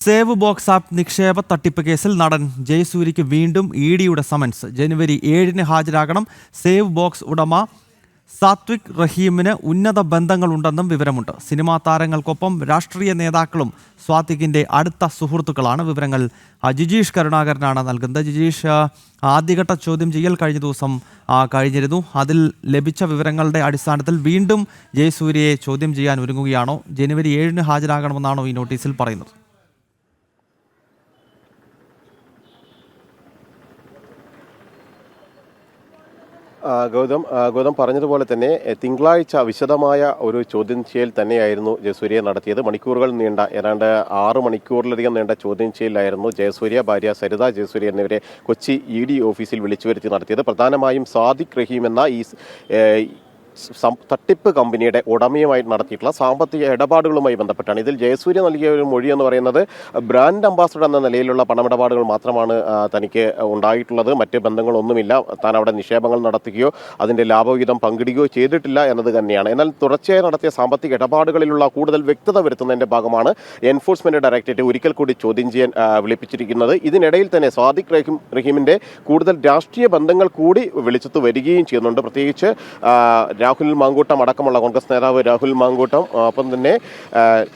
Save box app നിക്ഷേപ തട്ടിപ്പ് കേസിൽ നടൻ ജയസൂര്യയ്ക്ക് വീണ്ടും ഇഡിയുടെ സമൻസ്. ജനുവരി 7-ന് ഹാജരാകണം. സേവ് ബോക്സ് ഉടമ സാത്വിക് റഹീമിന് ഉന്നത ബന്ധങ്ങളുണ്ടെന്നും വിവരമുണ്ട്. സിനിമാ താരങ്ങൾക്കൊപ്പം രാഷ്ട്രീയ നേതാക്കളും സ്വാതികിന്റെ അടുത്ത സുഹൃത്തുക്കളാണ്. വിവരങ്ങൾ ജിജീഷ് കരുണാകരനാണ് നൽകുന്നത്. ജിജീഷ്, ആദ്യഘട്ട ചോദ്യം ചെയ്യൽ കഴിഞ്ഞ ദിവസം കഴിഞ്ഞിരുന്നു. അതിൽ ലഭിച്ച വിവരങ്ങളുടെ അടിസ്ഥാനത്തിൽ വീണ്ടും ജയസൂര്യയെ ചോദ്യം ചെയ്യാൻ ഒരുങ്ങുകയാണോ? ജനുവരി 7-ന് ഹാജരാകണമെന്നാണോ ഈ നോട്ടീസിൽ പറയുന്നത്? ഗൗതം പറഞ്ഞതുപോലെ തന്നെ തിങ്കളാഴ്ച വിശദമായ ഒരു ചോദ്യം ചെയ്യൽ തന്നെയായിരുന്നു ജയസൂര്യയെ നടത്തിയത്. മണിക്കൂറുകൾ നീണ്ട ഏതാണ്ട് 6 മണിക്കൂറിലധികം നീണ്ട ചോദ്യം ചെയ്യലായിരുന്നു ജയസൂര്യ, ഭാര്യ സരിത ജയസൂര്യ എന്നിവരെ കൊച്ചി ഇഡി ഓഫീസിൽ വിളിച്ചു വരുത്തി നടത്തിയത്. പ്രധാനമായും സാദിഖ് റഹീം എന്ന ഈ തട്ടിപ്പ് കമ്പനിയുടെ ഉടമയുമായി നടത്തിയിട്ടുള്ള സാമ്പത്തിക ഇടപാടുകളുമായി ബന്ധപ്പെട്ടാണ്. ഇതിൽ ജയസൂര്യ നൽകിയ ഒരു മൊഴി എന്ന് പറയുന്നത് ബ്രാൻഡ് അംബാസഡർ എന്ന നിലയിലുള്ള പണമിടപാടുകൾ മാത്രമാണ് തനിക്ക് ഉണ്ടായിട്ടുള്ളത്, മറ്റ് ബന്ധങ്ങളൊന്നുമില്ല, താൻ അവിടെ നിക്ഷേപങ്ങൾ നടത്തുകയോ അതിൻ്റെ ലാഭവിഹിതം പങ്കിടുകയോ ചെയ്തിട്ടില്ല എന്നത് തന്നെയാണ്. എന്നാൽ തുടർച്ചയായി നടത്തിയ സാമ്പത്തിക ഇടപാടുകളിലുള്ള കൂടുതൽ വ്യക്തത വരുത്തുന്നതിൻ്റെ ഭാഗമാണ് എൻഫോഴ്സ്മെന്റ് ഡയറക്ടറേറ്റ് ഒരിക്കൽ കൂടി ചോദ്യം ചെയ്യാൻ വിളിപ്പിച്ചിരിക്കുന്നത്. ഇതിനിടയിൽ തന്നെ സാദിഖ് റഹീമിൻ്റെ കൂടുതൽ രാഷ്ട്രീയ ബന്ധങ്ങൾ കൂടി വെളിച്ചത്ത് വരികയും ചെയ്യുന്നുണ്ട്. പ്രത്യേകിച്ച് രാഹുൽ മാങ്കൂട്ടം അടക്കമുള്ള കോൺഗ്രസ് നേതാവ് രാഹുൽ മാങ്കൂട്ടം, ഒപ്പം തന്നെ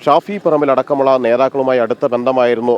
ഷാഫി പറമ്പിൽ അടക്കമുള്ള നേതാക്കളുമായി അടുത്ത ബന്ധമായിരുന്നു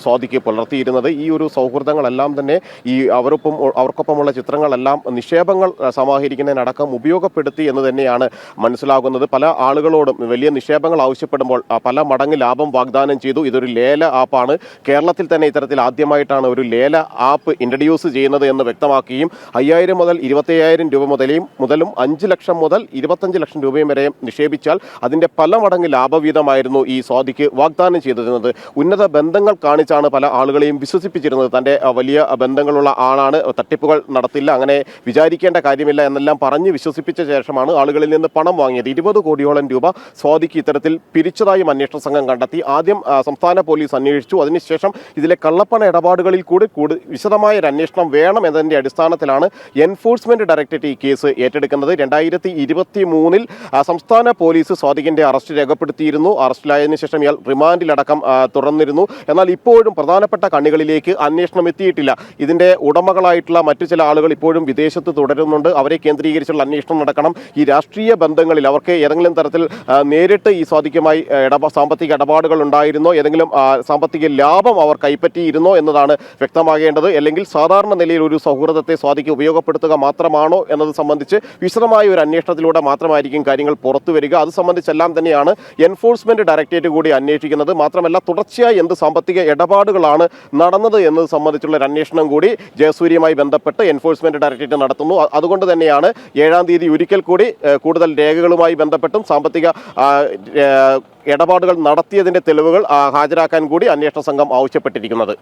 സ്വാതിക്ക് പുലർത്തിയിരുന്നത്. ഈ ഒരു സൗഹൃദങ്ങളെല്ലാം തന്നെ ഈ അവർക്കൊപ്പമുള്ള ചിത്രങ്ങളെല്ലാം നിക്ഷേപങ്ങൾ സമാഹരിക്കുന്നതിനടക്കം ഉപയോഗപ്പെടുത്തി എന്ന് തന്നെയാണ് മനസ്സിലാകുന്നത്. പല ആളുകളോടും വലിയ നിക്ഷേപങ്ങൾ ആവശ്യപ്പെടുമ്പോൾ പല മടങ്ങ് ലാഭം വാഗ്ദാനം ചെയ്തു. ഇതൊരു ലേല ആപ്പാണ്. കേരളത്തിൽ തന്നെ ഇത്തരത്തിൽ ആദ്യമായിട്ടാണ് ഒരു ലേല ആപ്പ് ഇൻട്രൊഡ്യൂസ് ചെയ്യുന്നത് എന്ന് വ്യക്തമാക്കുകയും 5000 മുതൽ 25000 രൂപ മുതലും 5 ലക്ഷം മുതൽ 25 ലക്ഷം രൂപയും വരെ നിക്ഷേപിച്ചാൽ അതിന്റെ പല മടങ്ങ് ലാഭവീതമായിരുന്നു ഈ സ്വാതിക്ക് വാഗ്ദാനം ചെയ്തിരുന്നത്. ഉന്നത ബന്ധങ്ങൾ കാണിച്ചാണ് പല ആളുകളെയും വിശ്വസിപ്പിച്ചിരുന്നത്. തന്റെ വലിയ ബന്ധങ്ങളുള്ള ആളാണ്, തട്ടിപ്പുകൾ നടത്തില്ല, അങ്ങനെ വിചാരിക്കേണ്ട കാര്യമില്ല എന്നെല്ലാം പറഞ്ഞ് വിശ്വസിപ്പിച്ച ശേഷമാണ് ആളുകളിൽ നിന്ന് പണം വാങ്ങിയത്. 20 കോടിയോളം രൂപ സ്വാതിക്ക് ഇത്തരത്തിൽ പിരിച്ചതായും അന്വേഷണ സംഘം കണ്ടെത്തി. ആദ്യം സംസ്ഥാന പോലീസ് അന്വേഷിച്ചു. അതിനുശേഷം ഇതിലെ കള്ളപ്പണ ഇടപാടുകളിൽ കൂടി വിശദമായ ഒരു അന്വേഷണം വേണം എന്നതിന്റെ അടിസ്ഥാനത്തിലാണ് എൻഫോഴ്സ്മെന്റ് ഡയറക്ടറേറ്റ് ഈ കേസ് ഏറ്റെടുക്കുന്നത്. 2023 സംസ്ഥാന പോലീസ് സ്വാതികിന്റെ അറസ്റ്റ് രേഖപ്പെടുത്തിയിരുന്നു. അറസ്റ്റിലായതിനു ശേഷം ഇയാൾ റിമാൻഡിലടക്കം തുടർന്നിരുന്നു. എന്നാൽ ഇപ്പോഴും പ്രധാനപ്പെട്ട കണ്ണികളിലേക്ക് അന്വേഷണം എത്തിയിട്ടില്ല. ഇതിന്റെ ഉടമകളായിട്ടുള്ള മറ്റു ചില ആളുകൾ ഇപ്പോഴും വിദേശത്ത് തുടരുന്നുണ്ട്. അവരെ കേന്ദ്രീകരിച്ചുള്ള അന്വേഷണം നടക്കണം. ഈ രാഷ്ട്രീയ ബന്ധങ്ങളിൽ അവർക്ക് ഏതെങ്കിലും തരത്തിൽ നേരിട്ട് ഈ സ്വാതിക്കുമായി സാമ്പത്തിക ഇടപാടുകൾ ഉണ്ടായിരുന്നോ, ഏതെങ്കിലും സാമ്പത്തിക ലാഭം അവർ കൈപ്പറ്റിയിരുന്നോ എന്നതാണ് വ്യക്തമാകേണ്ടത്. അല്ലെങ്കിൽ സാധാരണ നിലയിൽ ഒരു സൗഹൃദത്തെ സ്വാതിക്ക് ഉപയോഗപ്പെടുത്തുക മാത്രമാണോ എന്നത് സംബന്ധിച്ച് വിശദമായ ഒരു അന്വേഷണത്തിലൂടെ മാത്രമായിരിക്കും കാര്യങ്ങൾ പുറത്തു വരിക. അത് സംബന്ധിച്ചെല്ലാം തന്നെയാണ് എൻഫോഴ്സ്മെന്റ് ഡയറക്ടറേറ്റ് കൂടി അന്വേഷിക്കുന്നത്. മാത്രമല്ല തുടർച്ചയായി എന്ത് സാമ്പത്തിക ഇടപാടുകളാണ് നടന്നത് എന്നത് സംബന്ധിച്ചുള്ള ഒരു അന്വേഷണം കൂടി ജയസൂര്യയുമായി ബന്ധപ്പെട്ട് എൻഫോഴ്സ്മെന്റ് ഡയറക്ടറേറ്റ് നടത്തുന്നു. അതുകൊണ്ട് തന്നെയാണ് 7-ാം തീയതി ഒരിക്കൽ കൂടി കൂടുതൽ രേഖകളുമായി ബന്ധപ്പെട്ടും സാമ്പത്തിക ഇടപാടുകൾ നടത്തിയതിന്റെ തെളിവുകൾ ഹാജരാക്കാൻ കൂടി അന്വേഷണ സംഘം ആവശ്യപ്പെട്ടിരിക്കുന്നത്.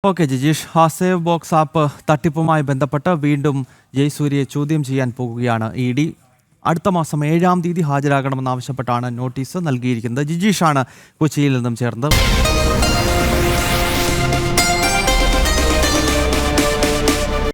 Okay Jijeesh, save box app തട്ടിപ്പുമായി ബന്ധപ്പെട്ട് വീണ്ടും ജയസൂര്യയെ ചോദ്യം ചെയ്യാൻ പോകുകയാണ് ഇഡി. അടുത്ത മാസം 7-ാം തീയതി ഹാജരാകണമെന്നാവശ്യപ്പെട്ടാണ് നോട്ടീസ് നൽകിയിരിക്കുന്നത്. ജിജീഷാണ് കൊച്ചിയിൽ നിന്നും ചേർന്നത്.